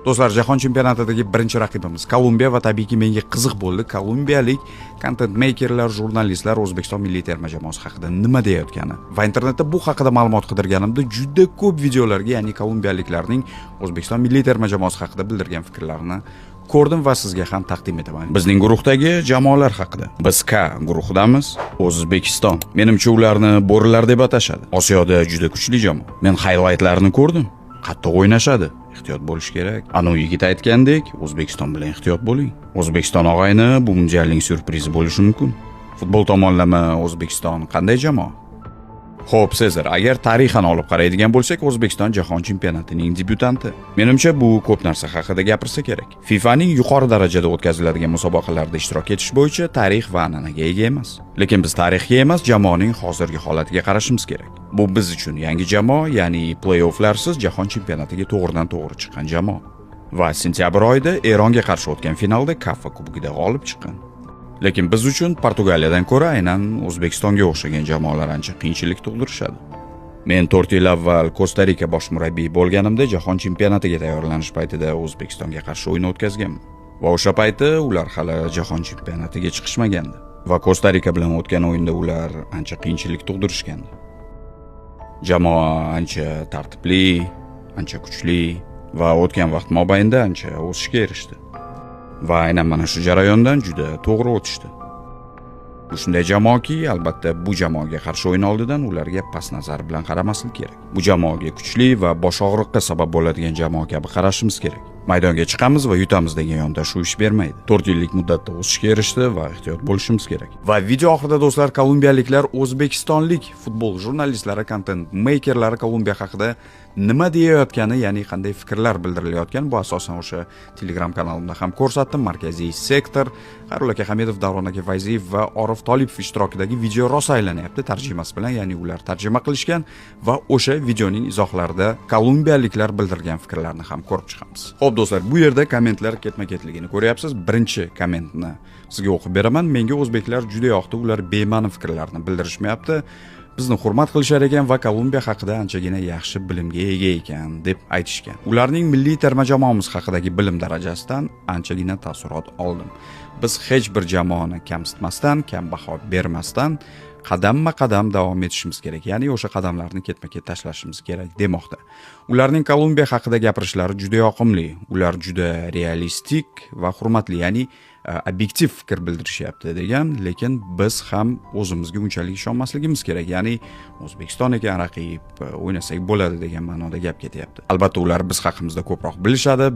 Do'stlar, jahon chempionatidagi birinchi raqibimiz Kolumbiya va tabiiyki menga qiziq bo'ldi. Kolumbiyalik content makerlar, jurnalistlar O'zbekiston milliy terma jamoasi haqida nima deyotgani. Va internetda bu haqida ma'lumot qidirganimda juda ko'p videolarga, ya'ni kolumbiyaliklarning O'zbekiston milliy terma jamoasi haqida bildirgan fikrlarini ko'rdim va sizga ham taqdim etaman. Bizning guruhdagi jamoalar haqida. Biz K guruhidamiz. O'zbekiston. Menimcha ularni bo'rilar deb atashadi. Osiyoda juda kuchli jamoa. Men highlightlarini ko'rdim. Qattiq o'ynashadi. Ehtiyot bo'lish kerak. Ana u yigit aytgandek, O'zbekiston bilan ehtiyot bo'ling. O'zbekiston og'ayni bu mundialning syurprizi bo'lishi mumkin. Futbol tomonlama O'zbekiston qanday jamoa? Xo'p, Sezar, agar tarixan olib qaraydigan bo'lsak, O'zbekiston jahon chempionatining debyutanti. Menimcha bu ko'p narsa haqida gapirsa kerak. FIFAning yuqori darajada o'tkaziladigan musobaqalarda ishtirok etish bo'yicha tarix va an'anaga ega emas. Lekin biz tarixga emas, jamoaning hozirgi holatiga qarashimiz kerak. Bu biz uchun yangi jamoa, ya'ni play-offlarsiz jahon chempionatiga to'g'ridan-to'g'ri chiqqan jamoa. Va sentyabr oyida Eronga qarshi o'tgan finalda Kafa kubogida g'olib chiqqan. Lekin biz uchun Portugaliyadan ko'ra aynan O'zbekistonga o'xshagan jamoalar ancha qiyinchilik tug'dirishadi. Men 4 yil avval Kosta-Rika bosh murabbiy bo'lganimda jahon chempionatiga tayyorlanish paytida O'zbekistonga qarshi o'yin o'tkazganman. Va o'sha payti ular hali jahon chempionatiga chiqishmagandi. Va Kosta-Rika bilan o'tgan o'yinda ular ancha qiyinchilik tug'dirishgandi. Jamoa ancha tartibli, ancha kuchli va o'tgan vaqt mobaynida ancha o'sishga erishdi. Va aynan mana shu jarayondan juda to'g'ri o'tishdi. Bu shunday jamoaki, albatta bu jamoaga qarshi o'yin oldidan ularga past nazar bilan qaramaslik kerak. Bu jamoaga kuchli va bosh og'riqqa sabab bo'ladigan jamoa kabi qarashimiz kerak. Maydonga chiqamiz va yutamiz degan yondash shu ish bermaydi. 4 yillik muddatda o'sishga erishdi va ehtiyot bo'lishimiz kerak. Va video oxirida do'stlar, kolumbiyaliklar o'zbekistonlik futbol jurnalistlari, content makerlari Kolumbiya haqida nima deyayotgani, ya'ni qanday fikrlar bildirilayotgani, bu asosan o'sha Telegram kanalimda ham ko'rsatdim. Markaziy sektor, Qarul aka Hamidov, Davron aka Fayziyev va Orif Tolipov ishtirokidagi video rosa aylanyapti tarjimasi bilan, ya'ni ular tarjima qilishgan va o'sha videoning izohlarida kolumbiyaliklar bildirgan fikrlarni ham ko'rib chiqamiz. Xo'p do'stlar, bu yerda kommentlar ketma-ketligini ko'ryapsiz. Birinchi kommentni sizga o'qib beraman. Menga o'zbeklar juda yoqdi, ular bema'ni fikrlarni bildirishmayapti. Bizni hurmat qilishar ekan va Kolumbiya haqida anchagina yaxshi bilimga ega ekan deb aytishgan. Ularning milliy terma jamoamiz haqidagi bilim darajasidan anchagina taassurot oldim. Biz hech bir jamoani kamsitmasdan, kam baho bermasdan qadamma-qadam davom etishimiz kerak. Ya'ni o'sha qadamlarni ketma-ket tashlashimiz kerak demoqda. Ularning Kolumbiya haqida gapirishlari juda yoqimli. Ular juda realistik va hurmatli, ya'ni obyektiv fikr bildirishyapti degan, lekin biz ham o'zimizga unchalik ishonmasligimiz kerak. Ya'ni O'zbekiston ekan raqib, o'ynasak bo'ladi degan ma'noda gap ketyapti. Albatta ular biz haqimizda ko'proq bilishadi.